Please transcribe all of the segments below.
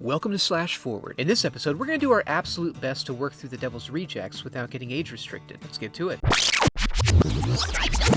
Welcome to Slash Forward. In this episode, we're going to do our absolute best to work through the Devil's Rejects without getting age restricted. Let's get to it.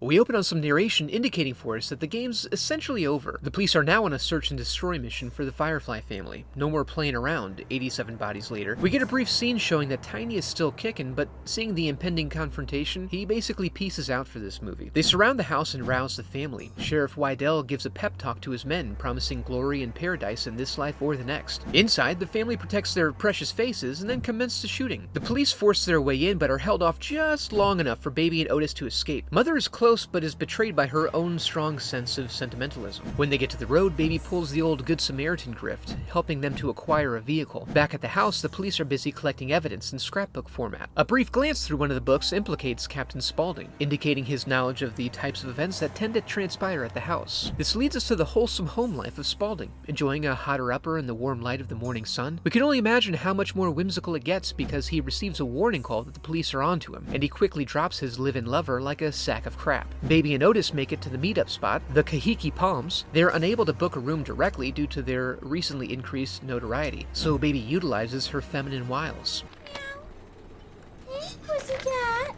We open on some narration indicating for us that the game's essentially over. The police are now on a search and destroy mission for the Firefly family. No more playing around, 87 bodies later. We get a brief scene showing that Tiny is still kicking, but seeing the impending confrontation, he basically pieces out for this movie. They surround the house and rouse the family. Sheriff Wydell gives a pep talk to his men, promising glory and paradise in this life or the next. Inside, the family protects their precious faces and then commence the shooting. The police force their way in, but are held off just long enough for Baby and Otis to escape. Mother is close, but is betrayed by her own strong sense of sentimentalism. When they get to the road, Baby pulls the old Good Samaritan grift, helping them to acquire a vehicle. Back at the house, the police are busy collecting evidence in scrapbook format. A brief glance through one of the books implicates Captain Spaulding, indicating his knowledge of the types of events that tend to transpire at the house. This leads us to the wholesome home life of Spaulding, enjoying a hotter upper in the warm light of the morning sun. We can only imagine how much more whimsical it gets because he receives a warning call that the police are onto him, and he quickly drops his live-in lover like a sack of crap. Baby and Otis make it to the meetup spot, the Kahiki Palms. They're unable to book a room directly due to their recently increased notoriety, so Baby utilizes her feminine wiles. Meow. Hey, pussycat.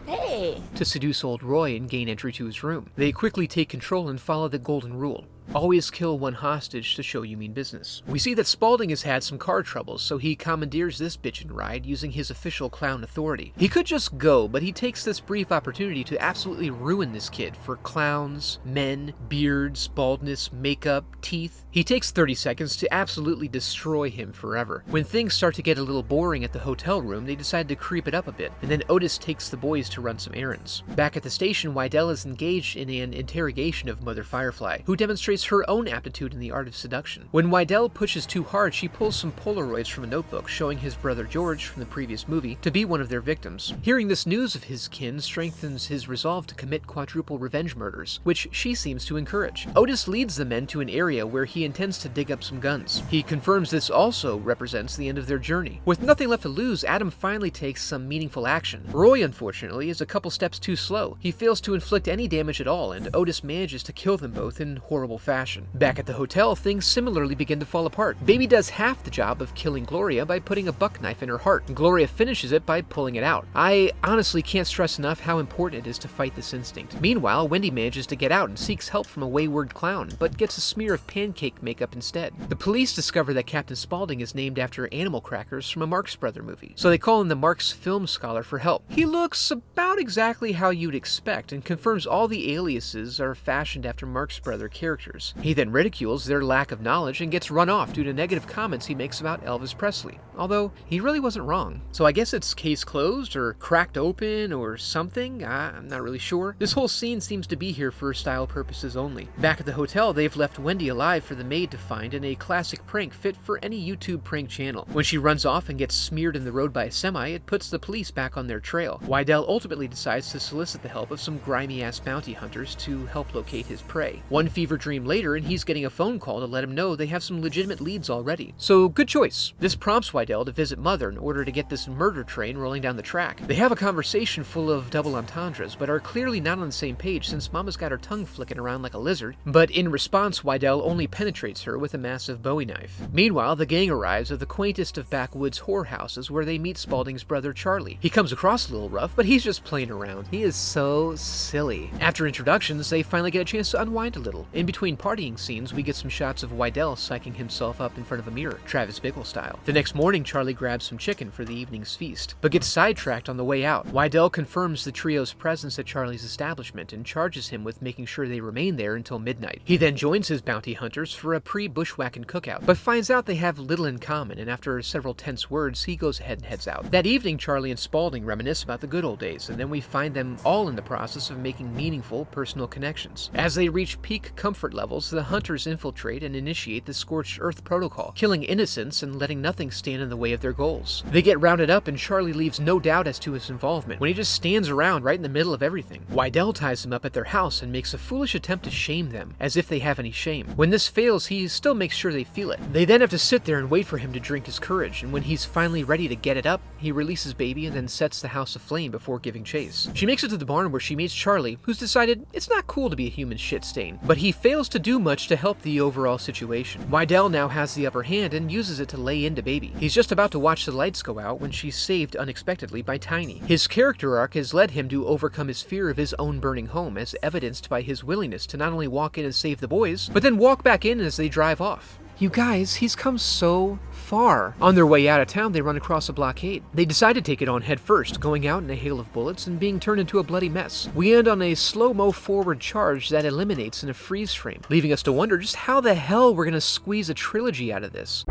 Hey. To seduce old Roy and gain entry to his room. They quickly take control and follow the golden rule. Always kill one hostage to show you mean business. We see that Spaulding has had some car troubles, so he commandeers this bitchin' ride using his official clown authority. He could just go, but he takes this brief opportunity to absolutely ruin this kid for clowns, men, beards, baldness, makeup, teeth. He takes 30 seconds to absolutely destroy him forever. When things start to get a little boring at the hotel room, they decide to creep it up a bit, and then Otis takes the boys to run some errands. Back at the station, Wydell is engaged in an interrogation of Mother Firefly, who demonstrates her own aptitude in the art of seduction. When Wydell pushes too hard, she pulls some Polaroids from a notebook showing his brother George from the previous movie to be one of their victims. Hearing this news of his kin strengthens his resolve to commit quadruple revenge murders, which she seems to encourage. Otis leads the men to an area where he intends to dig up some guns. He confirms this also represents the end of their journey. With nothing left to lose, Adam finally takes some meaningful action. Roy, unfortunately, is a couple steps too slow. He fails to inflict any damage at all, and Otis manages to kill them both in horrible fashion. Back at the hotel, things similarly begin to fall apart. Baby does half the job of killing Gloria by putting a buck knife in her heart, and Gloria finishes it by pulling it out. I honestly can't stress enough how important it is to fight this instinct. Meanwhile, Wendy manages to get out and seeks help from a wayward clown, but gets a smear of pancake makeup instead. The police discover that Captain Spaulding is named after animal crackers from a Marx Brother movie, so they call in the Marx film scholar for help. He looks about exactly how you'd expect and confirms all the aliases are fashioned after Marx Brother characters. He then ridicules their lack of knowledge and gets run off due to negative comments he makes about Elvis Presley, although he really wasn't wrong. So I guess it's case closed or cracked open or something, I'm not really sure. This whole scene seems to be here for style purposes only. Back at the hotel, they've left Wendy alive for the maid to find in a classic prank fit for any YouTube prank channel. When she runs off and gets smeared in the road by a semi, it puts the police back on their trail. Wydell ultimately decides to solicit the help of some grimy-ass bounty hunters to help locate his prey. One fever dream later, and he's getting a phone call to let him know they have some legitimate leads already. So, good choice. This prompts Wydell to visit Mother in order to get this murder train rolling down the track. They have a conversation full of double entendres, but are clearly not on the same page since Mama's got her tongue flicking around like a lizard. But in response, Wydell only penetrates her with a massive Bowie knife. Meanwhile, the gang arrives at the quaintest of backwoods whorehouses where they meet Spaulding's brother Charlie. He comes across a little rough, but he's just playing around. He is so silly. After introductions, they finally get a chance to unwind a little. In between partying scenes, we get some shots of Wydell psyching himself up in front of a mirror, Travis Bickle style. The next morning, Charlie grabs some chicken for the evening's feast, but gets sidetracked on the way out. Wydell confirms the trio's presence at Charlie's establishment and charges him with making sure they remain there until midnight. He then joins his bounty hunters for a pre-bushwhacking cookout, but finds out they have little in common, and after several tense words, he goes ahead and heads out. That evening, Charlie and Spaulding reminisce about the good old days, and then we find them all in the process of making meaningful personal connections. As they reach peak comfort levels, the hunters infiltrate and initiate the Scorched Earth Protocol, killing innocents and letting nothing stand in the way of their goals. They get rounded up and Charlie leaves no doubt as to his involvement when he just stands around right in the middle of everything. Wydell ties them up at their house and makes a foolish attempt to shame them, as if they have any shame. When this fails, he still makes sure they feel it. They then have to sit there and wait for him to drink his courage, and when he's finally ready to get it up, he releases Baby and then sets the house aflame before giving chase. She makes it to the barn where she meets Charlie, who's decided it's not cool to be a human shit stain, but he fails to do much to help the overall situation. Wydell now has the upper hand and uses it to lay into Baby. He's just about to watch the lights go out when she's saved unexpectedly by Tiny. His character arc has led him to overcome his fear of his own burning home, as evidenced by his willingness to not only walk in and save the boys, but then walk back in as they drive off. You guys, he's come so far. On their way out of town, they run across a blockade. They decide to take it on head first, going out in a hail of bullets and being turned into a bloody mess. We end on a slow-mo forward charge that eliminates in a freeze frame, leaving us to wonder just how the hell we're gonna squeeze a trilogy out of this.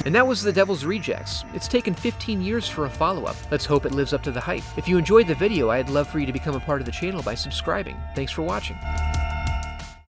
And that was The Devil's Rejects. It's taken 15 years for a follow-up. Let's hope it lives up to the hype. If you enjoyed the video, I'd love for you to become a part of the channel by subscribing. Thanks for watching.